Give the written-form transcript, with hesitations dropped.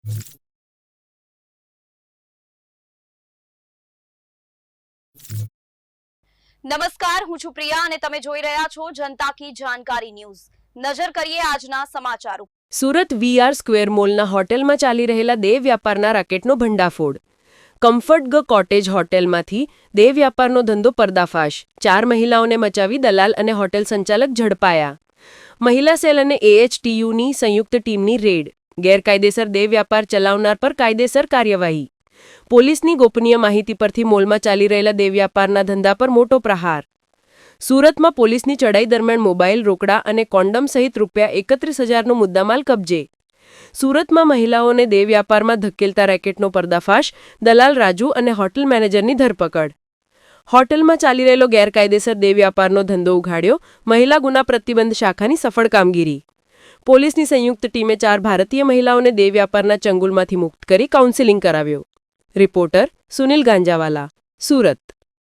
નમસ્કાર, હું છું પ્રિયા અને તમે જોઈ રહ્યા છો જનતા કી જાણકારી ન્યૂઝ। નજર કરીએ આજના સમાચાર ઉપર। સુરત વીઆર સ્ક્વેર મોલના હોટેલમાં ચાલી રહેલા દેહ વ્યાપારના રાકેટનો ભંડાફોડ। કમ્ફર્ટ ગ કોટેજ હોટેલમાંથી દેહ વ્યાપારનો ધંધો પર્દાફાશ। 4 મહિલાઓને મચાવી દલાલ અને હોટેલ સંચાલક ઝડપાયા। મહિલા સેલ અને એએચટીયુની સંયુક્ત ટીમની રેડ। ગેરકાયદેસર દેહ વ્યાપાર ચલાવનાર પર કાયદેસર કાર્યવાહી। પોલીસની ગોપનીય માહિતી પરથી મોલમાં ચાલી રહેલા દેહ વ્યાપારના ધંધા પર મોટો પ્રહાર। સુરતમાં પોલીસની ચઢાઈ દરમિયાન મોબાઈલ, રોકડા અને કોન્ડમ સહિત ₹31,000નો મુદ્દામાલ કબજે। સુરતમાં મહિલાઓને દેહ વ્યાપારમાં ધકેલતા રેકેટનો પર્દાફાશ। દલાલ રાજુ અને હોટેલ મેનેજરની ધરપકડ। હોટેલમાં ચાલી રહેલો ગેરકાયદેસર દેહ વ્યાપારનો ધંધો ઉઘાડ્યો। મહિલા ગુના પ્રતિબંધ શાખાની સફળ કામગીરી। પોલીસની સંયુક્ત ટીમે 4 ભારતીય મહિલાઓને દેહ વ્યાપારના ચંગુલમાંથી મુક્ત કરી કાઉન્સેલિંગ કરાવ્યો। રિપોર્ટર સુનિલ ગાંજાવાલા, સુરત।